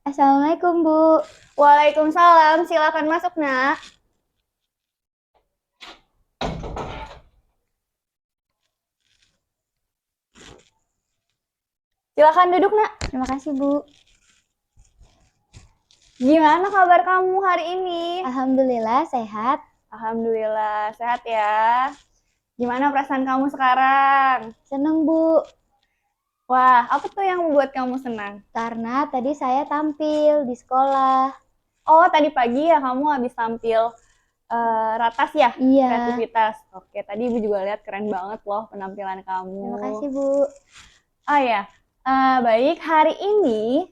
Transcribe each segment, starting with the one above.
Assalamualaikum, Bu. Waalaikumsalam, silakan masuk, Nak. Silakan duduk, Nak. Terima kasih, Bu. Gimana kabar kamu hari ini? Alhamdulillah sehat. Alhamdulillah, sehat ya. Gimana perasaan kamu sekarang? Seneng, Bu. Wah, apa tuh yang membuat kamu senang? Karena tadi saya tampil di sekolah. Oh, tadi pagi ya kamu habis tampil ratas ya? Iya. Kreativitas. Oke, tadi Ibu juga lihat keren banget loh penampilan kamu. Terima kasih, Bu. Oh ya, baik. Hari ini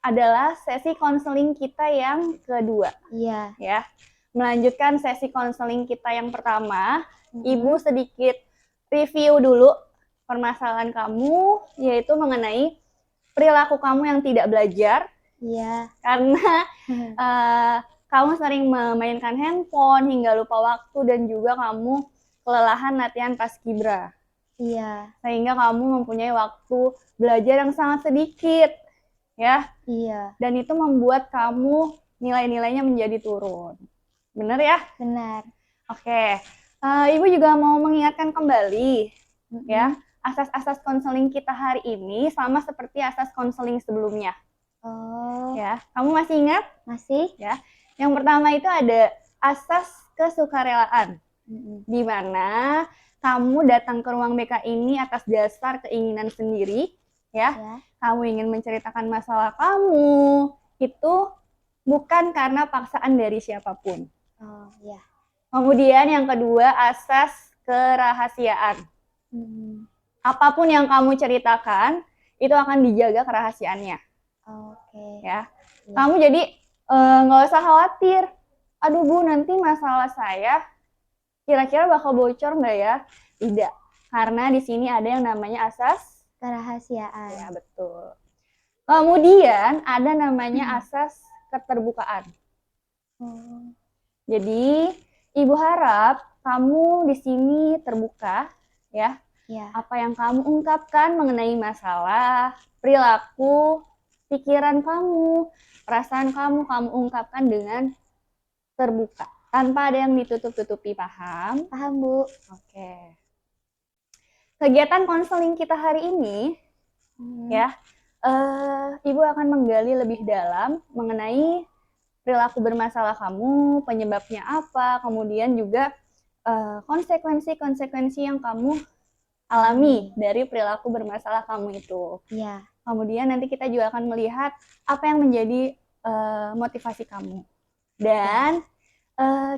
adalah sesi konseling kita yang kedua. Iya. Ya, melanjutkan sesi konseling kita yang pertama, Ibu sedikit review dulu permasalahan kamu, yaitu mengenai perilaku kamu yang tidak belajar. Iya. Karena kamu sering memainkan handphone hingga lupa waktu dan juga kamu kelelahan latihan paskibra. Iya. Sehingga kamu mempunyai waktu belajar yang sangat sedikit, ya. Iya. Dan itu membuat kamu nilai-nilainya menjadi turun. Benar ya? Benar. Oke. Ibu juga mau mengingatkan kembali ya, asas-asas konseling kita hari ini sama seperti asas konseling sebelumnya. Oh. Ya, kamu masih ingat? Masih? Ya. Yang pertama itu ada asas kesukarelaan. Di mana kamu datang ke ruang BK ini atas dasar keinginan sendiri, ya. Kamu ingin menceritakan masalah kamu, itu bukan karena paksaan dari siapapun. Oh, ya. Kemudian yang kedua, asas kerahasiaan. Apapun yang kamu ceritakan, itu akan dijaga kerahasiaannya. Oke. Ya. Kamu jadi nggak usah khawatir. Aduh Bu, nanti masalah saya kira-kira bakal bocor nggak ya? Tidak. Karena di sini ada yang namanya asas Kerahasiaan. Ya, betul. Kemudian ada namanya asas keterbukaan. Jadi, Ibu harap kamu di sini terbuka, ya. Apa yang kamu ungkapkan mengenai masalah, perilaku, pikiran kamu, perasaan kamu ungkapkan dengan terbuka, tanpa ada yang ditutup-tutupi. Paham? Paham, Bu. Oke. Kegiatan konseling kita hari ini, ya, Ibu akan menggali lebih dalam mengenai perilaku bermasalah kamu, penyebabnya apa, kemudian juga konsekuensi-konsekuensi yang kamu alami dari perilaku bermasalah kamu itu. Iya. Kemudian nanti kita juga akan melihat apa yang menjadi motivasi kamu. Dan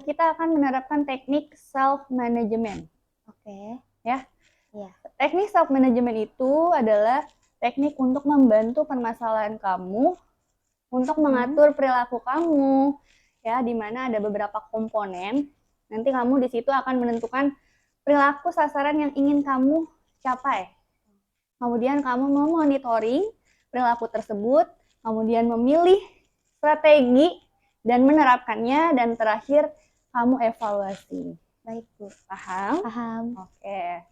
kita akan menerapkan teknik self-management. Oke. Ya. Iya. Teknik self-management itu adalah teknik untuk membantu permasalahan kamu, untuk mengatur perilaku kamu, ya, di mana ada beberapa komponen. Nanti kamu di situ akan menentukan perilaku sasaran yang ingin kamu capai. Kemudian kamu memonitoring perilaku tersebut, kemudian memilih strategi dan menerapkannya, dan terakhir kamu evaluasi. Baik, Bu. Paham? Paham. Oke.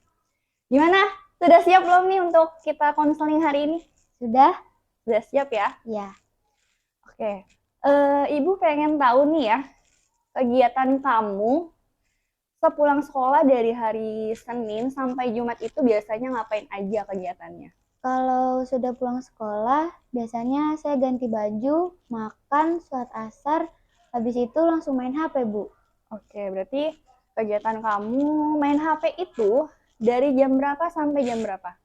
Gimana? Sudah siap belum nih untuk kita konseling hari ini? Sudah? Sudah siap ya? Iya. Oke. Ibu pengen tahu nih ya, kegiatan kamu sepulang sekolah dari hari Senin sampai Jumat itu biasanya ngapain aja kegiatannya? Kalau sudah pulang sekolah, biasanya saya ganti baju, makan, sholat asar, habis itu langsung main HP, Bu. Oke, berarti kegiatan kamu main HP itu dari jam berapa sampai jam berapa?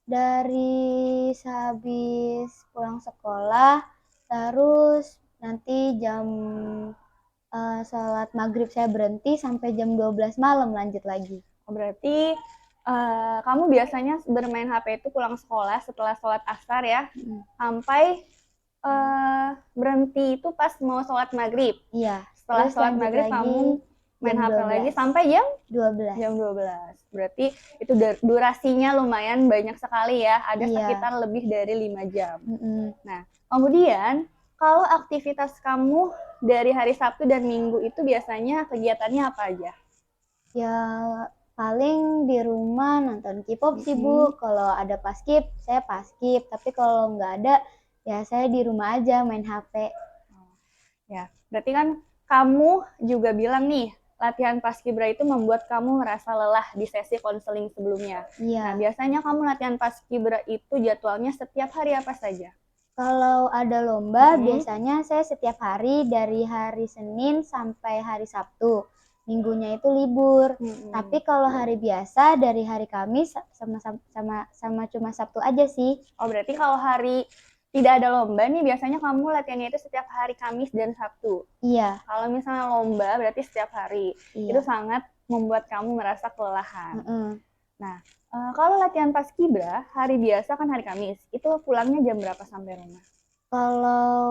Dari sehabis pulang sekolah, terus nanti jam sholat maghrib saya berhenti sampai jam 12 malam lanjut lagi. Oh, berarti kamu biasanya bermain HP itu pulang sekolah setelah sholat asar ya, sampai berhenti itu pas mau sholat maghrib. Iya. Setelah sholat maghrib kamu main HP lagi sampai jam 12. Jam 12. Berarti itu durasinya lumayan banyak sekali ya. Ada sekitar lebih dari 5 jam. Nah, kemudian kalau aktivitas kamu dari hari Sabtu dan Minggu itu biasanya kegiatannya apa aja? Ya, paling di rumah nonton K-pop sih, Bu. Kalau ada paskib, saya paskib. Tapi kalau nggak ada, ya saya di rumah aja main HP. Ya, berarti kan kamu juga bilang nih, latihan paskibra itu membuat kamu merasa lelah di sesi konseling sebelumnya. Nah, Iya. biasanya kamu latihan paskibra itu jadwalnya setiap hari apa saja? Kalau ada lomba, Mm-mm. biasanya saya setiap hari dari hari Senin sampai hari Sabtu. Minggunya itu libur. Tapi kalau hari biasa dari hari Kamis sama cuma Sabtu aja sih. Oh, berarti kalau hari tidak ada lomba nih, biasanya kamu latihannya itu setiap hari Kamis dan Sabtu. Iya, Kalau misalnya lomba, berarti setiap hari. Itu iya. sangat membuat kamu merasa kelelahan. Mm-mm. Nah, kalau latihan paskibra, hari biasa kan hari Kamis, itu pulangnya jam berapa sampai rumah? Kalau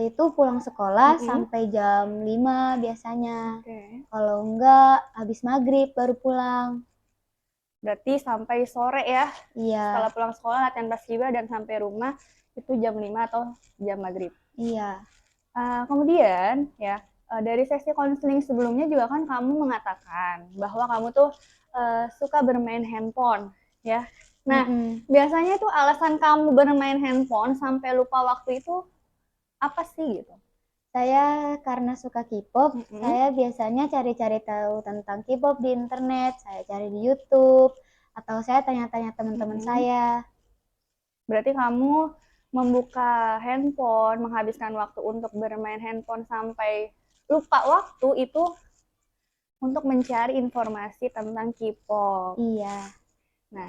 itu pulang sekolah Mm-mm. sampai jam 5 biasanya. Oke. Kalau enggak, habis maghrib baru pulang. Berarti sampai sore ya, setelah Iya, pulang sekolah latihan paskibra dan sampai rumah itu jam 5 atau jam maghrib. iya, Kemudian ya, dari sesi konseling sebelumnya juga kan kamu mengatakan bahwa kamu tuh suka bermain handphone ya. Nah, mm-mm. biasanya itu alasan kamu bermain handphone sampai lupa waktu itu apa sih gitu? Saya karena suka K-pop, Mm-mm. saya biasanya cari-cari tahu tentang K-pop di internet, saya cari di YouTube, atau saya tanya-tanya teman-teman Mm-mm. saya. Berarti kamu membuka handphone, menghabiskan waktu untuk bermain handphone sampai lupa waktu itu untuk mencari informasi tentang K-pop. Iya, Nah,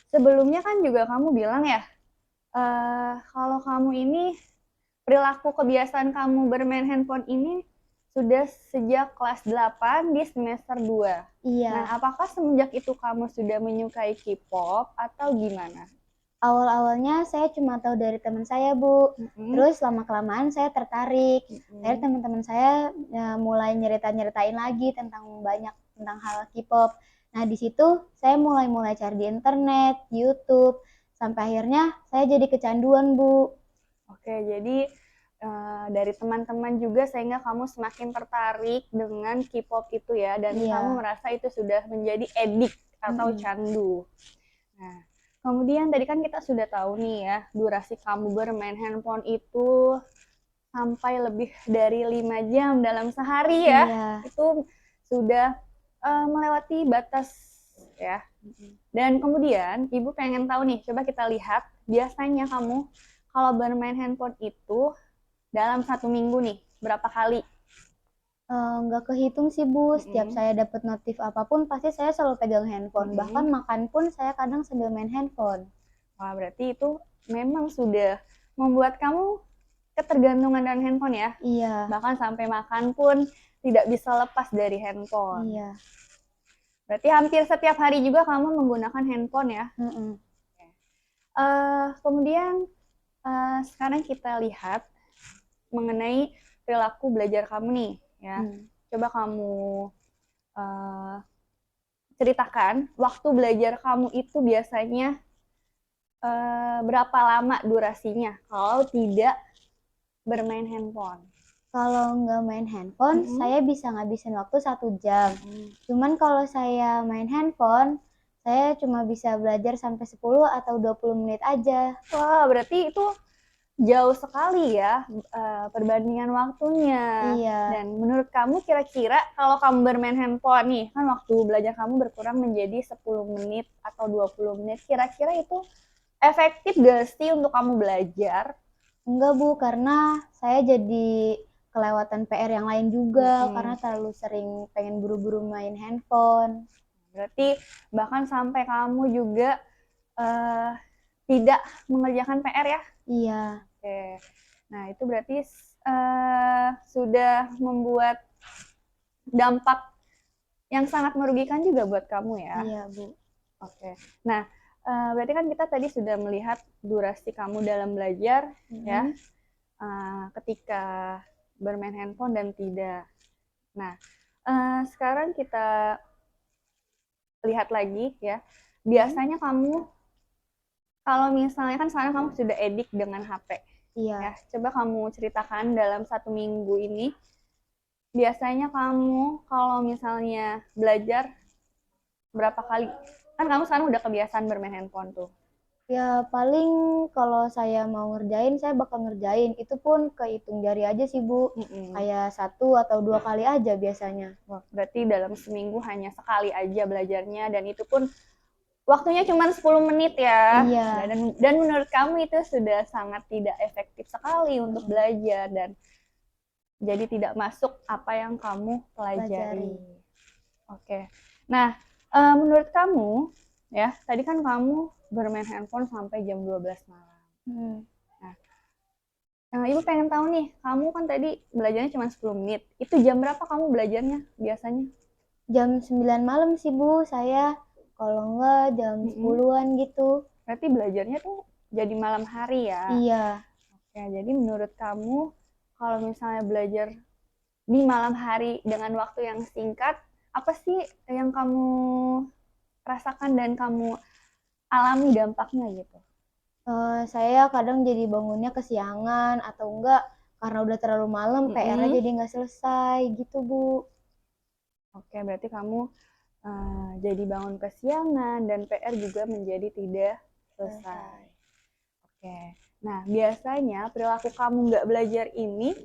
sebelumnya kan juga kamu bilang ya, kalau kamu ini perilaku kebiasaan kamu bermain handphone ini sudah sejak kelas 8 di semester 2. Nah, iya. apakah semenjak itu kamu sudah menyukai K-pop atau gimana? Awal-awalnya saya cuma tahu dari teman saya, Bu. Mm-mm. Terus lama-kelamaan saya tertarik. Akhirnya Mm-mm. teman-teman saya mulai nyeritain lagi tentang hal K-pop. Nah, di situ saya mulai cari di internet, YouTube, sampai akhirnya saya jadi kecanduan, Bu. Oke, jadi dari teman-teman juga sehingga kamu semakin tertarik dengan K-pop itu ya, dan kamu Iya. merasa itu sudah menjadi edik atau Mm-mm. candu. Nah, kemudian tadi kan kita sudah tahu nih ya, durasi kamu bermain handphone itu sampai lebih dari 5 jam dalam sehari ya. Iya. Itu sudah melewati batas ya. Dan kemudian ibu pengen tahu nih, coba kita lihat biasanya kamu kalau bermain handphone itu dalam 1 minggu nih berapa kali? Nggak kehitung sih Bu, setiap Mm-mm. saya dapat notif apapun pasti saya selalu pegang handphone. Bahkan Mm-mm. makan pun saya kadang sambil main handphone. Wah, berarti itu memang sudah membuat kamu ketergantungan dengan handphone ya. Iya, Bahkan sampai makan pun tidak bisa lepas dari handphone. iya. Berarti hampir setiap hari juga kamu menggunakan handphone ya. Mm-mm. Kemudian sekarang kita lihat mengenai perilaku belajar kamu nih ya. Hmm. Coba kamu uh, ceritakan waktu belajar kamu itu biasanya berapa lama durasinya kalau tidak bermain handphone. Kalau nggak main handphone, Mm-mm. saya bisa ngabisin waktu 1 jam. Mm. Cuman kalau saya main handphone, saya cuma bisa belajar sampai 10 atau 20 menit aja. Wah, berarti itu jauh sekali ya perbandingan waktunya. Iya. Dan menurut kamu kira-kira kalau kamu bermain handphone nih, kan waktu belajar kamu berkurang menjadi 10 menit atau 20 menit. Kira-kira itu efektif gak sih untuk kamu belajar? Enggak, Bu, karena saya jadi kelewatan PR yang lain juga karena Mm-mm. terlalu sering pengen buru-buru main handphone. Berarti bahkan sampai kamu juga uh, tidak mengerjakan PR ya? Iya. Oke. Nah, itu berarti sudah membuat dampak yang sangat merugikan juga buat kamu ya. Iya, Bu. Oke. Nah, berarti kan kita tadi sudah melihat durasi kamu dalam belajar ya, ketika bermain handphone dan tidak. Nah, sekarang kita lihat lagi ya. Biasanya kamu kalau misalnya kan sekarang kamu sudah edik dengan HP Iya. ya. Coba kamu ceritakan dalam 1 minggu ini biasanya kamu kalau misalnya belajar berapa kali? Kan kamu sekarang udah kebiasaan bermain handphone tuh. Ya paling kalau saya mau ngerjain, saya bakal ngerjain. Itu pun kehitung jari aja sih, Bu. Kayak 1 atau 2 kali aja biasanya. Wah, berarti dalam seminggu hanya sekali aja belajarnya, dan itu pun waktunya cuma 10 menit ya. Iya. Dan menurut kamu itu sudah sangat tidak efektif sekali untuk belajar, dan jadi tidak masuk apa yang kamu pelajari. Oke. Nah, menurut kamu ya, tadi kan kamu bermain handphone sampai jam 12 malam. Nah, Ibu pengen tahu nih, kamu kan tadi belajarnya cuma 10 menit. Itu jam berapa kamu belajarnya biasanya? Jam 9 malam sih, Bu, saya. Kalau enggak jam 10-an gitu. Berarti belajarnya tuh jadi malam hari ya? Iya. Oke, jadi menurut kamu kalau misalnya belajar di malam hari dengan waktu yang singkat, apa sih yang kamu rasakan dan kamu alami dampaknya gitu? Saya kadang jadi bangunnya kesiangan atau enggak karena udah terlalu malam PR-nya jadi nggak selesai gitu, Bu. Oke, berarti kamu jadi bangun kesiangan dan PR juga menjadi tidak selesai. Oke, nah biasanya perilaku kamu nggak belajar ini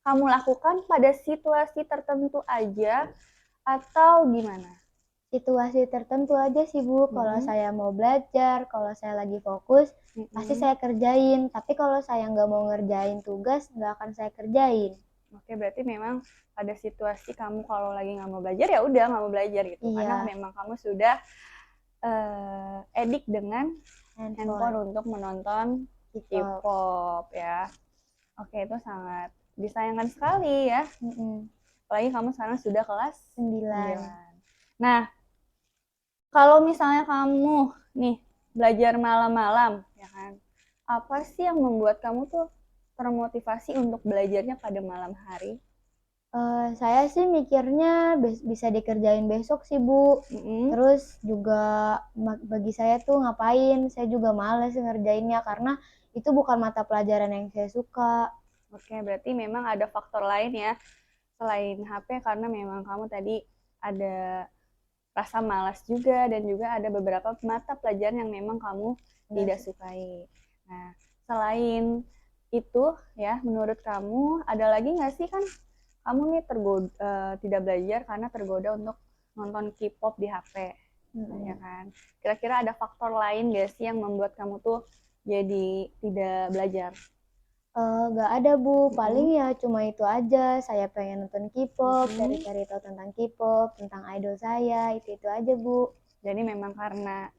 kamu lakukan pada situasi tertentu aja atau gimana? Situasi tertentu aja sih, Bu. Kalau saya mau belajar, kalau saya lagi fokus, pasti saya kerjain. Tapi kalau saya nggak mau ngerjain tugas, nggak akan saya kerjain. Oke, berarti memang ada situasi kamu kalau lagi nggak mau belajar, ya udah nggak mau belajar gitu. Iya. Karena memang kamu sudah edik dengan handphone untuk menonton K-pop ya. Oke, itu sangat disayangkan sekali ya. Apalagi kamu sekarang sudah kelas 9. Nah, kalau misalnya kamu nih belajar malam-malam, ya kan? Apa sih yang membuat kamu tuh termotivasi untuk belajarnya pada malam hari? Saya sih mikirnya bisa dikerjain besok sih, Bu. Terus juga bagi saya tuh ngapain, saya juga males ngerjainnya karena itu bukan mata pelajaran yang saya suka. Oke, berarti memang ada faktor lain ya selain HP, karena memang kamu tadi ada rasa malas juga dan juga ada beberapa mata pelajaran yang memang kamu tidak sukai. Nah, selain itu ya, menurut kamu ada lagi nggak sih, kan kamu nih tidak belajar karena tergoda untuk nonton K-pop di HP, ya kan? Kira-kira ada faktor lain nggak sih yang membuat kamu tuh jadi tidak belajar? Nggak ada, Bu. Paling ya cuma itu aja. Saya pengen nonton K-pop, cari-cari tahu tentang K-pop, tentang idol saya, itu aja, Bu. Jadi memang karena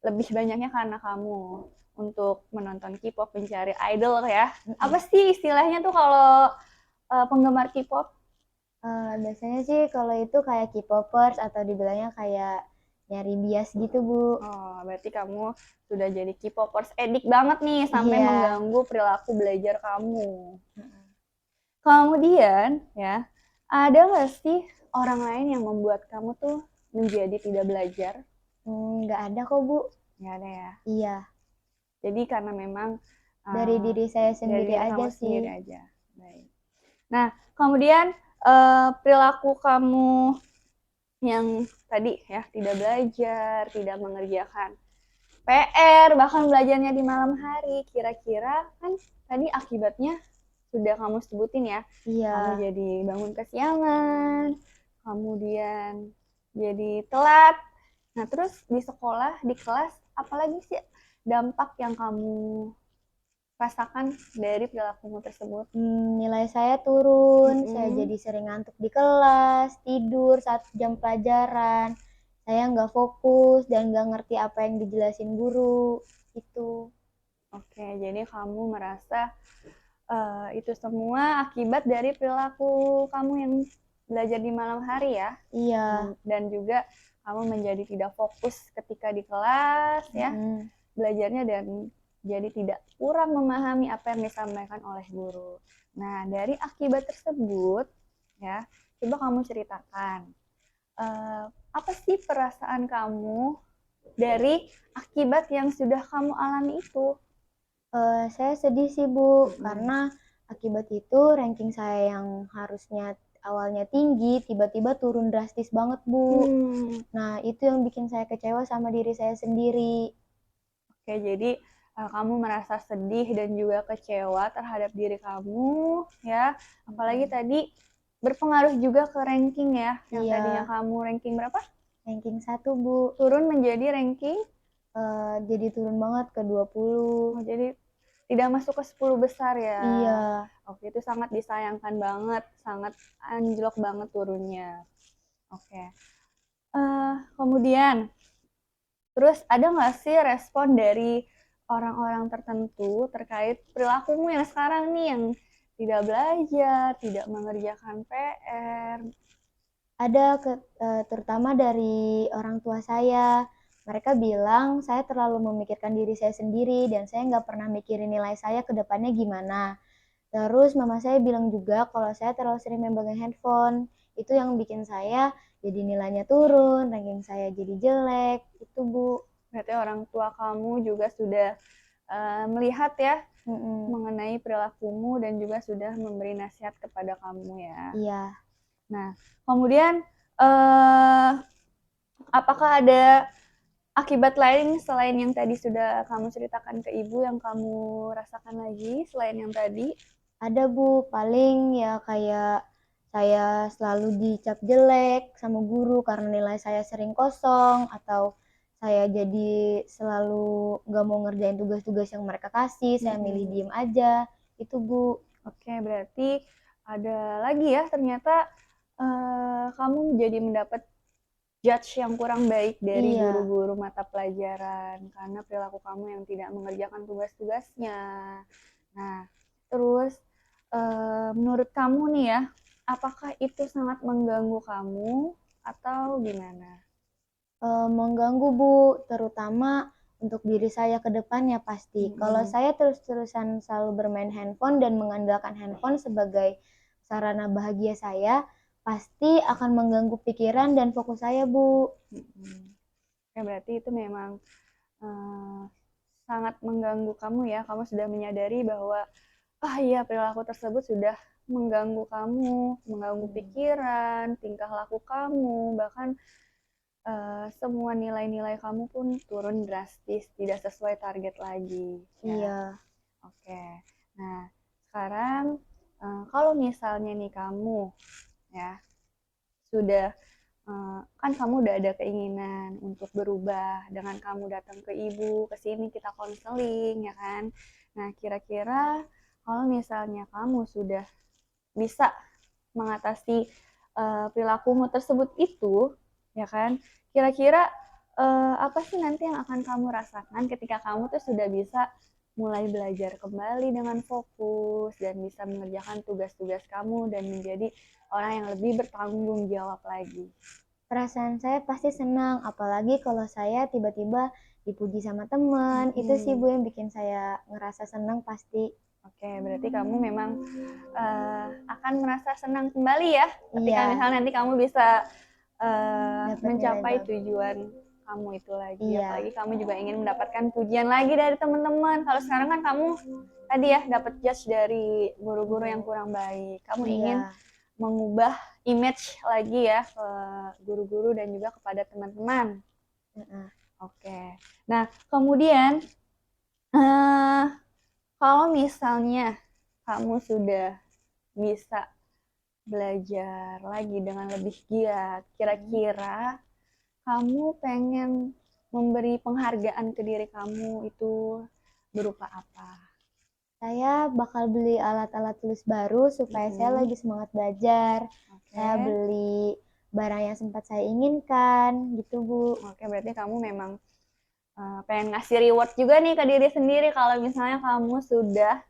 lebih banyaknya karena kamu untuk menonton K-pop, mencari idol ya. Apa sih istilahnya tuh kalau penggemar K-pop? Biasanya sih kalau itu kayak K-popers atau dibilangnya kayak nyari bias gitu, Bu. Oh, berarti kamu sudah jadi K-popers edik banget nih sampai mengganggu perilaku belajar kamu. Kemudian ya, ada nggak sih orang lain yang membuat kamu tuh menjadi tidak belajar? Nggak ada kok, Bu. Nggak ada ya? Iya. Jadi karena memang Dari diri saya sendiri dari diri aja kamu sih. sendiri aja. Baik. Nah, kemudian perilaku kamu yang tadi ya tidak belajar, tidak mengerjakan PR, bahkan belajarnya di malam hari, kira-kira kan tadi akibatnya sudah kamu sebutin ya. Iya. Kamu jadi bangun kesiangan, kemudian jadi telat. Nah, terus di sekolah, di kelas, apalagi sih dampak yang kamu rasakan dari perilakumu tersebut? Nilai saya turun, saya jadi sering ngantuk di kelas, tidur saat jam pelajaran. Saya nggak fokus dan nggak ngerti apa yang dijelasin guru. Itu. Oke, jadi kamu merasa itu semua akibat dari perilaku kamu yang belajar di malam hari ya? Iya. Dan juga kamu menjadi tidak fokus ketika di kelas ya, belajarnya, dan jadi tidak kurang memahami apa yang disampaikan oleh guru. Nah, dari akibat tersebut ya, coba kamu ceritakan apa sih perasaan kamu dari akibat yang sudah kamu alami itu? Saya sedih sih, Bu, karena akibat itu ranking saya yang harusnya awalnya tinggi, tiba-tiba turun drastis banget, Bu. Nah, itu yang bikin saya kecewa sama diri saya sendiri. Oke, jadi kamu merasa sedih dan juga kecewa terhadap diri kamu, ya. Apalagi tadi berpengaruh juga ke ranking ya, yang Iya. tadinya kamu ranking berapa? Ranking 1, Bu. Turun menjadi ranking, Jadi turun banget ke 20. jadi tidak masuk ke 10 besar ya. Iya. Oke, itu sangat disayangkan banget, sangat anjlok banget turunnya. Oke. Kemudian, terus ada nggak sih respon dari orang-orang tertentu terkait perilakumu yang sekarang nih, yang tidak belajar, tidak mengerjakan PR? Ada terutama dari orang tua saya. Mereka bilang saya terlalu memikirkan diri saya sendiri dan saya nggak pernah mikirin nilai saya ke depannya gimana. Terus mama saya bilang juga kalau saya terlalu sering memegang handphone. Itu yang bikin saya jadi nilainya turun, ranking saya jadi jelek. Itu, Bu. Berarti orang tua kamu juga sudah melihat ya mengenai perilakumu dan juga sudah memberi nasihat kepada kamu ya. Iya. Nah, kemudian apakah ada akibat lain selain yang tadi sudah kamu ceritakan ke ibu yang kamu rasakan lagi selain yang tadi? Ada, Bu. Paling ya kayak saya selalu dicap jelek sama guru karena nilai saya sering kosong, atau saya jadi selalu nggak mau ngerjain tugas-tugas yang mereka kasih, saya milih diem aja. Itu, Bu. Oke, berarti ada lagi ya ternyata kamu jadi mendapat judge yang kurang baik dari Iya. guru-guru mata pelajaran karena perilaku kamu yang tidak mengerjakan tugas-tugasnya. Nah, terus menurut kamu nih ya, apakah itu sangat mengganggu kamu atau gimana? Mengganggu, Bu, terutama untuk diri saya ke depannya pasti. Kalau saya terus-terusan selalu bermain handphone dan mengandalkan handphone sebagai sarana bahagia saya, pasti akan mengganggu pikiran dan fokus saya, Bu. Ya, berarti itu memang sangat mengganggu kamu ya. Kamu sudah menyadari bahwa iya, perilaku tersebut sudah mengganggu kamu, mengganggu pikiran, tingkah laku kamu, bahkan semua nilai-nilai kamu pun turun drastis, tidak sesuai target lagi. Iya. Oke. Nah, sekarang kalau misalnya nih kamu ya sudah kan kamu udah ada keinginan untuk berubah dengan kamu datang ke ibu, ke sini kita konseling ya kan. Nah, kira-kira kalau misalnya kamu sudah bisa mengatasi perilakumu tersebut itu, ya kan? Kira-kira apa sih nanti yang akan kamu rasakan ketika kamu tuh sudah bisa mulai belajar kembali dengan fokus dan bisa mengerjakan tugas-tugas kamu dan menjadi orang yang lebih bertanggung jawab lagi? Perasaan saya pasti senang, apalagi kalau saya tiba-tiba dipuji sama teman. Itu sih, Bu, yang bikin saya ngerasa senang pasti. Oke, berarti kamu memang akan merasa senang kembali ya ketika Iya. misalnya nanti kamu bisa Dapat nilai mencapai bagus. tujuan kamu itu lagi. Iya. Apalagi kamu juga ingin mendapatkan pujian lagi dari teman-teman. Kalau sekarang kan kamu tadi ya dapat judge dari guru-guru yang kurang baik. Kamu ingin mengubah image lagi ya ke guru-guru dan juga kepada teman-teman. Oke. Nah, kemudian kalau misalnya kamu sudah bisa belajar lagi dengan lebih giat, kira-kira kamu pengen memberi penghargaan ke diri kamu itu berupa apa? Saya bakal beli alat-alat tulis baru supaya saya lebih semangat belajar. Saya beli barang yang sempat saya inginkan, gitu, Bu. Oke, berarti kamu memang pengen ngasih reward juga nih ke diri sendiri kalau misalnya kamu sudah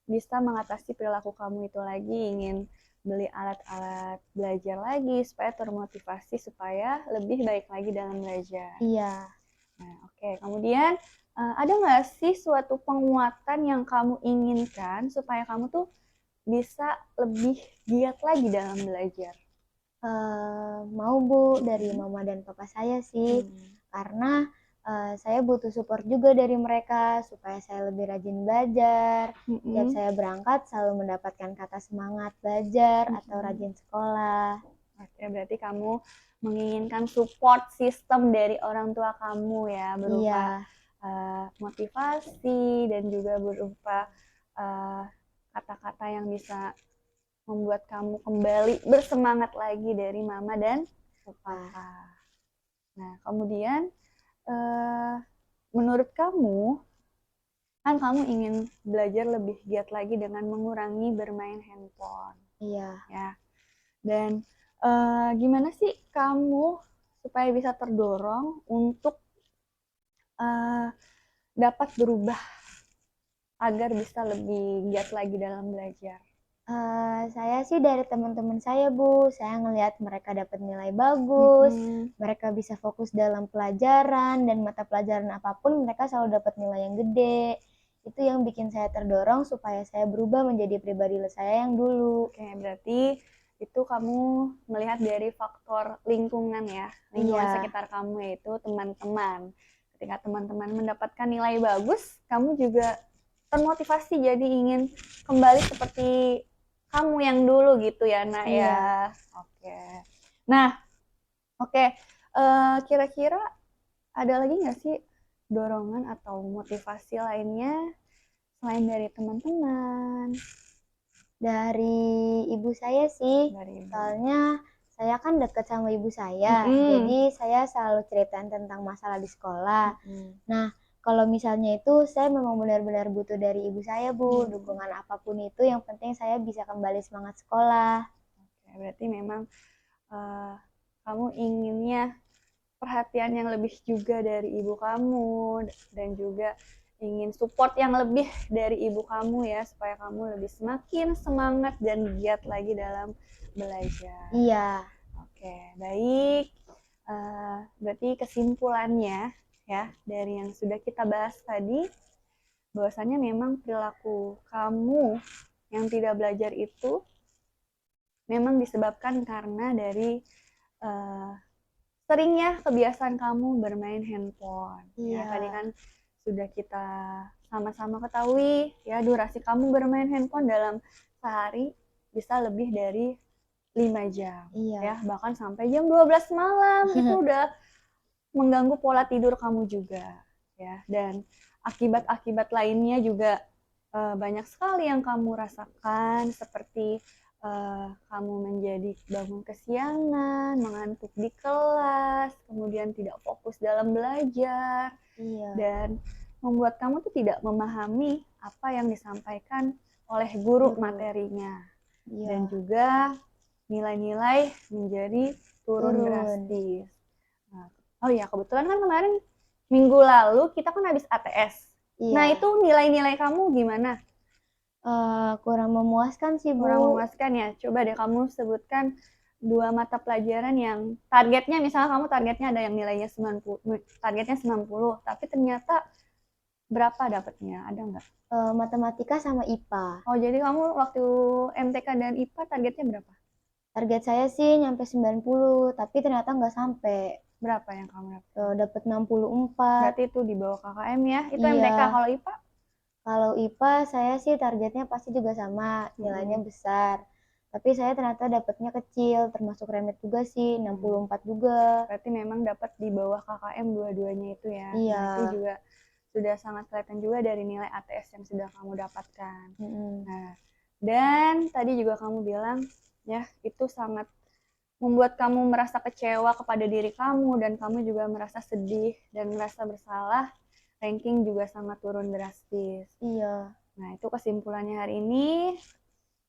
bisa mengatasi perilaku kamu itu lagi, ingin beli alat-alat belajar lagi supaya termotivasi supaya lebih baik lagi dalam belajar. Iya. Nah, oke. Kemudian ada nggak sih suatu penguatan yang kamu inginkan supaya kamu tuh bisa lebih giat lagi dalam belajar? Mau, Bu, dari mama dan papa saya sih. Karena saya butuh support juga dari mereka supaya saya lebih rajin belajar. Setiap saya berangkat selalu mendapatkan kata semangat belajar atau rajin sekolah. Oke, berarti kamu menginginkan support sistem dari orang tua kamu ya, berupa motivasi dan juga berupa kata-kata yang bisa membuat kamu kembali bersemangat lagi dari mama dan papa. Nah, kemudian menurut kamu, kan kamu ingin belajar lebih giat lagi dengan mengurangi bermain handphone. Iya. Ya. Dan gimana sih kamu supaya bisa terdorong untuk dapat berubah agar bisa lebih giat lagi dalam belajar? Saya sih dari teman-teman saya, Bu. Saya ngelihat mereka dapat nilai bagus, mereka bisa fokus dalam pelajaran, dan mata pelajaran apapun mereka selalu dapat nilai yang gede. Itu yang bikin saya terdorong supaya saya berubah menjadi pribadi saya yang dulu. Oke, berarti itu kamu melihat dari faktor lingkungan ya, lingkungan Iya. sekitar kamu, yaitu teman-teman. Ketika teman-teman mendapatkan nilai bagus, kamu juga termotivasi jadi ingin kembali seperti kamu yang dulu gitu ya, Nak. Iya. Ya. Oke. Nah, oke. Kira-kira ada lagi nggak sih dorongan atau motivasi lainnya selain dari teman-teman? Dari ibu saya sih, Dari ibu. soalnya saya kan deket sama ibu saya, jadi saya selalu ceritain tentang masalah di sekolah. Nah, kalau misalnya itu saya memang benar-benar butuh dari ibu saya, Bu, dukungan apapun itu, yang penting saya bisa kembali semangat sekolah. Oke, berarti memang kamu inginnya perhatian yang lebih juga dari ibu kamu, dan juga ingin support yang lebih dari ibu kamu ya, supaya kamu lebih semakin semangat dan giat lagi dalam belajar. Iya. Oke, baik. Berarti kesimpulannya ya, dari yang sudah kita bahas tadi, bahwasannya memang perilaku kamu yang tidak belajar itu memang disebabkan karena dari seringnya kebiasaan kamu bermain handphone. Iya. Ya, tadi kan sudah kita sama-sama ketahui ya, durasi kamu bermain handphone dalam sehari bisa lebih dari 5 jam. Iya. Ya, bahkan sampai jam 12 malam itu udah mengganggu pola tidur kamu juga ya. Dan akibat-akibat lainnya juga banyak sekali yang kamu rasakan, seperti kamu menjadi bangun kesiangan, mengantuk di kelas, kemudian tidak fokus dalam belajar, dan membuat kamu tuh tidak memahami apa yang disampaikan oleh guru materinya. Dan juga nilai-nilai menjadi turun drastis. Nah, oh ya, kebetulan kan kemarin minggu lalu kita kan habis ATS. Nah, itu nilai-nilai kamu gimana? Kurang memuaskan sih, Bu. Kurang memuaskan ya. Coba deh kamu sebutkan 2 mata pelajaran yang targetnya, misalnya kamu targetnya ada yang nilainya 90, targetnya 90, tapi ternyata berapa dapatnya? Ada nggak? Matematika sama IPA. Oh, jadi kamu waktu MTK dan IPA targetnya berapa? Target saya sih nyampe 90, tapi ternyata nggak sampai. Berapa yang kamu dapat? Dapat 64. Berarti itu di bawah KKM ya. Itu Iya. MTK. Kalau IPA? Kalau IPA saya sih targetnya pasti juga sama, nilainya besar. Tapi saya ternyata dapatnya kecil, termasuk remet juga sih, 64 juga. Berarti memang dapat di bawah KKM dua-duanya itu ya. Iya. Nah, itu juga sudah sangat kelihatan juga dari nilai ATS yang sudah kamu dapatkan. Nah, dan tadi juga kamu bilang ya, itu sangat membuat kamu merasa kecewa kepada diri kamu, dan kamu juga merasa sedih dan merasa bersalah. Ranking juga sangat turun drastis. Iya. Nah, itu kesimpulannya hari ini.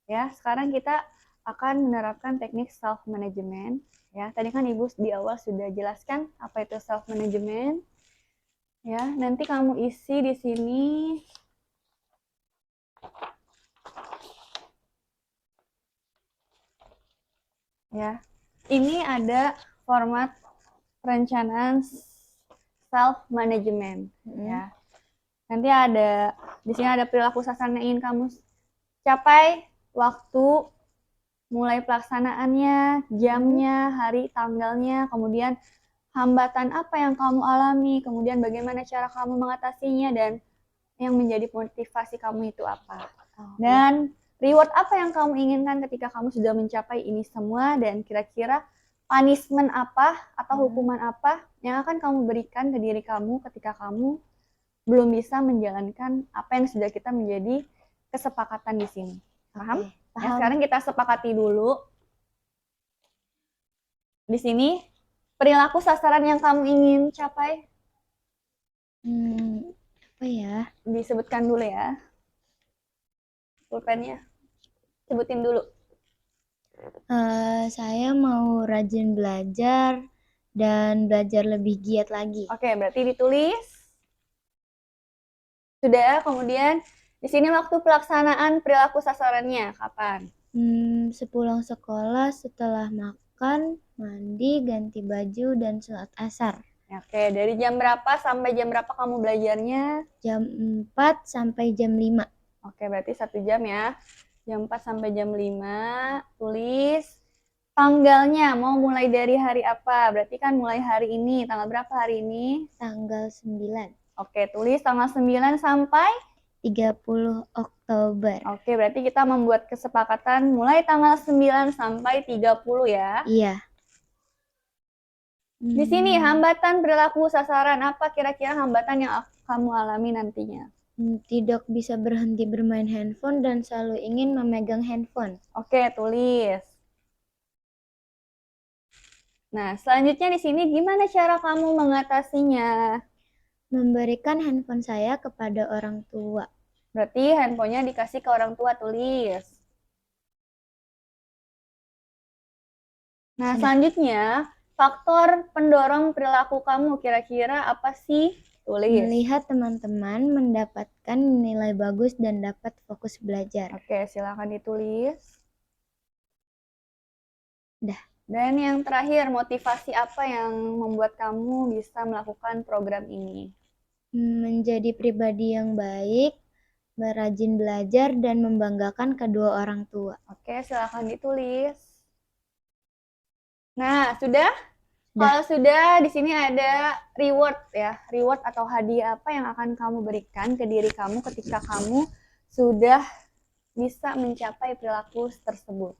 Ya, sekarang kita akan menerapkan teknik self management. Ya, tadi kan Ibu di awal sudah jelaskan apa itu self management. Ya, nanti kamu isi di sini. Ya, ini ada format perencanaan self management. Ya, nanti ada di sini ada perilaku sasaran yang ingin kamu capai, waktu, mulai pelaksanaannya, jamnya, hari, tanggalnya, kemudian hambatan apa yang kamu alami, kemudian bagaimana cara kamu mengatasinya, dan yang menjadi motivasi kamu itu apa. Dan reward apa yang kamu inginkan ketika kamu sudah mencapai ini semua, dan kira-kira punishment apa atau hukuman apa yang akan kamu berikan ke diri kamu ketika kamu belum bisa menjalankan apa yang sudah kita menjadi kesepakatan di sini. Paham? Oke, Ya, paham. sekarang kita sepakati dulu. Di sini, perilaku sasaran yang kamu ingin capai, Apa ya? disebutkan dulu ya. Pulpennya, sebutin dulu. Saya mau rajin belajar dan belajar lebih giat lagi. Oke, berarti ditulis. Sudah, kemudian di sini waktu pelaksanaan perilaku sasarannya, kapan? Sepulang sekolah setelah makan, mandi, ganti baju, dan sholat asar. Oke, dari jam berapa sampai jam berapa kamu belajarnya? Jam 4 sampai jam 5. Oke, berarti 1 jam ya. Jam 4 sampai jam 5, tulis tanggalnya, mau mulai dari hari apa? Berarti kan mulai hari ini, tanggal berapa hari ini? Tanggal 9. Oke, tulis tanggal 9 sampai 30 Oktober. Oke, berarti kita membuat kesepakatan mulai tanggal 9 sampai 30 ya. Iya. Di sini hambatan perilaku sasaran, apa kira-kira hambatan yang kamu alami nantinya? Tidak bisa berhenti bermain handphone dan selalu ingin memegang handphone. Oke, tulis. Nah, selanjutnya di sini gimana cara kamu mengatasinya? Memberikan handphone saya kepada orang tua. Berarti handphonenya dikasih ke orang tua, tulis. Nah, selanjutnya faktor pendorong perilaku kamu kira-kira apa sih? Tulis. Melihat teman-teman mendapatkan nilai bagus dan dapat fokus belajar. Oke, silakan ditulis. Dah. Dan yang terakhir, motivasi apa yang membuat kamu bisa melakukan program ini? Menjadi pribadi yang baik, merajin belajar, dan membanggakan kedua orang tua. Oke, silakan ditulis. Nah, sudah? Kalau sudah, di sini ada reward ya. Reward atau hadiah apa yang akan kamu berikan ke diri kamu ketika kamu sudah bisa mencapai perilaku tersebut?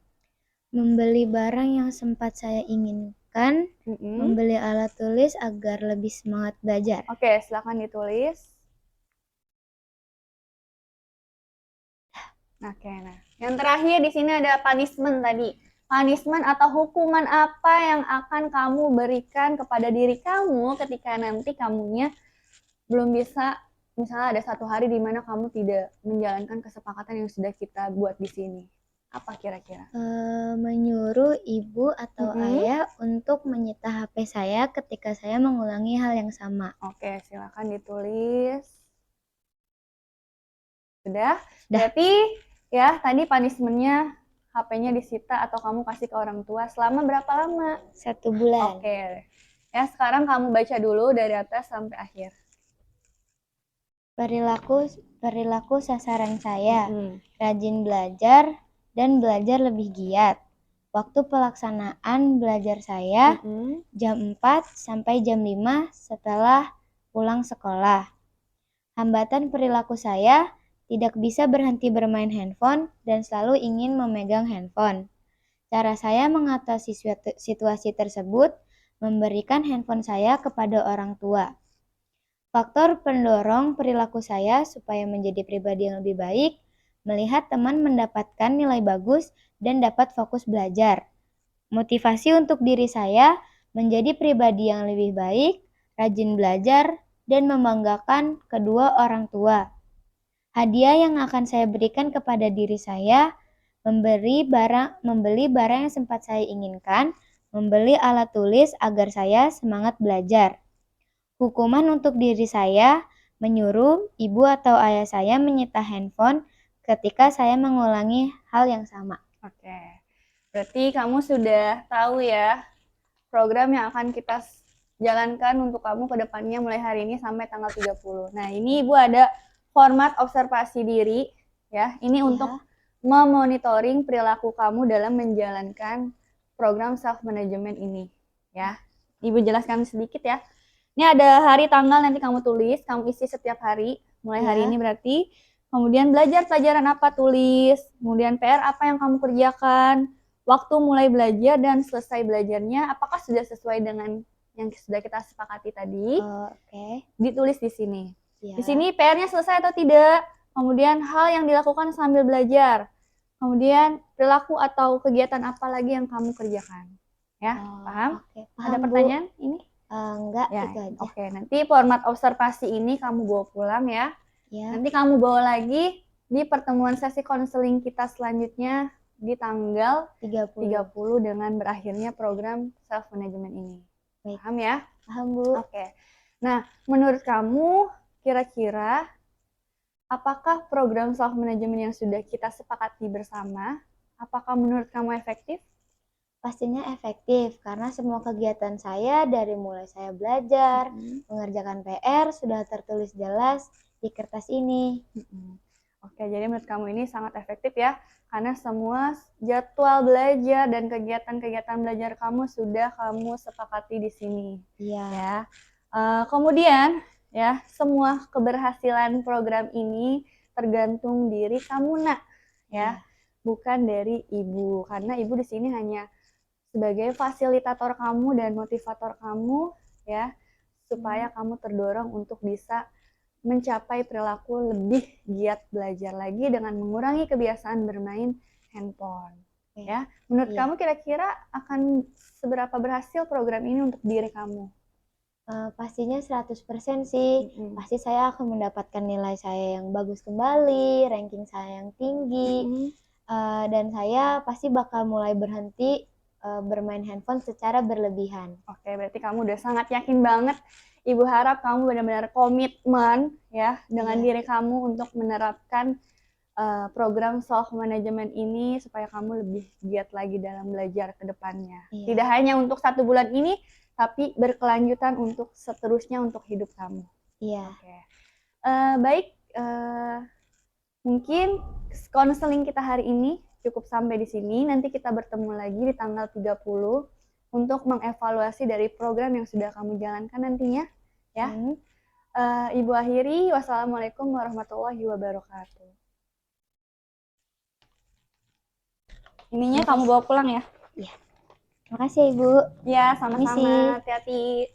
Membeli barang yang sempat saya inginkan, membeli alat tulis agar lebih semangat belajar. Oke, silakan ditulis. Oke, nah. Yang terakhir di sini ada punishment tadi. Punishment atau hukuman apa yang akan kamu berikan kepada diri kamu ketika nanti kamunya belum bisa, misalnya ada 1 hari di mana kamu tidak menjalankan kesepakatan yang sudah kita buat di sini. Apa kira-kira? Menyuruh ibu atau ayah untuk menyita HP saya ketika saya mengulangi hal yang sama. Oke, silakan ditulis. Sudah? Berarti ya tadi punishment-nya HP-nya disita atau kamu kasih ke orang tua selama berapa lama? 1 bulan. Oke. Ya, sekarang kamu baca dulu dari atas sampai akhir. Perilaku sasaran saya, rajin belajar dan belajar lebih giat. Waktu pelaksanaan belajar saya jam 4 sampai jam 5 setelah pulang sekolah. Hambatan perilaku saya, tidak bisa berhenti bermain handphone dan selalu ingin memegang handphone. Cara saya mengatasi situasi tersebut, memberikan handphone saya kepada orang tua. Faktor pendorong perilaku saya supaya menjadi pribadi yang lebih baik, melihat teman mendapatkan nilai bagus dan dapat fokus belajar. Motivasi untuk diri saya menjadi pribadi yang lebih baik, rajin belajar, dan membanggakan kedua orang tua. Hadiah yang akan saya berikan kepada diri saya, membeli barang yang sempat saya inginkan, membeli alat tulis agar saya semangat belajar. Hukuman untuk diri saya, menyuruh ibu atau ayah saya menyita handphone ketika saya mengulangi hal yang sama. Oke, berarti kamu sudah tahu ya program yang akan kita jalankan untuk kamu ke depannya mulai hari ini sampai tanggal 30. Nah, ini Ibu ada format observasi diri ya. Ini untuk memonitoring perilaku kamu dalam menjalankan program self management ini ya. Ibu jelaskan sedikit ya. Ini ada hari tanggal nanti kamu tulis, kamu isi setiap hari mulai hari ini berarti. Kemudian belajar pelajaran apa tulis, kemudian PR apa yang kamu kerjakan, waktu mulai belajar dan selesai belajarnya apakah sudah sesuai dengan yang sudah kita sepakati tadi. Oke. Ditulis di sini. Ya. Di sini PR-nya selesai atau tidak, kemudian hal yang dilakukan sambil belajar, kemudian perilaku atau kegiatan apa lagi yang kamu kerjakan. Ya, paham? Oke, Ada paham, Bu. pertanyaan ini? Enggak, Ya, itu aja. oke. Nanti format observasi ini kamu bawa pulang ya. Ya, Nanti kamu bawa lagi di pertemuan sesi konseling kita selanjutnya di tanggal 30 dengan berakhirnya program self management ini. Baik. Paham ya? Paham, Bu. Oke. Nah, menurut kamu kira-kira apakah program self management yang sudah kita sepakati bersama, apakah menurut kamu efektif? Pastinya efektif karena semua kegiatan saya dari mulai saya belajar, mengerjakan PR sudah tertulis jelas di kertas ini. Oke, jadi menurut kamu ini sangat efektif ya, karena semua jadwal belajar dan kegiatan-kegiatan belajar kamu sudah kamu sepakati di sini. Iya. Ya. Kemudian ya, semua keberhasilan program ini tergantung diri kamu nak, ya, bukan dari ibu, karena ibu di sini hanya sebagai fasilitator kamu dan motivator kamu, ya, supaya kamu terdorong untuk bisa mencapai perilaku lebih giat belajar lagi dengan mengurangi kebiasaan bermain handphone. Ya, menurut kamu kira-kira akan seberapa berhasil program ini untuk diri kamu? Pastinya 100% sih. Pasti saya akan mendapatkan nilai saya yang bagus kembali, ranking saya yang tinggi, dan saya pasti bakal mulai berhenti bermain handphone secara berlebihan. Oke, berarti kamu udah sangat yakin banget. Ibu harap kamu benar-benar komitmen ya dengan diri kamu untuk menerapkan program self management ini supaya kamu lebih giat lagi dalam belajar ke depannya. Tidak hanya untuk 1 bulan ini, tapi berkelanjutan untuk seterusnya untuk hidup kamu. Iya. Oke. Baik, mungkin konseling kita hari ini cukup sampai di sini. Nanti kita bertemu lagi di tanggal 30 untuk mengevaluasi dari program yang sudah kamu jalankan nantinya. Ya. Ibu akhiri, wassalamualaikum warahmatullahi wabarakatuh. Ininya kamu bawa pulang ya? Iya. Terima kasih, Ibu. Ya, sama-sama. Hati-hati.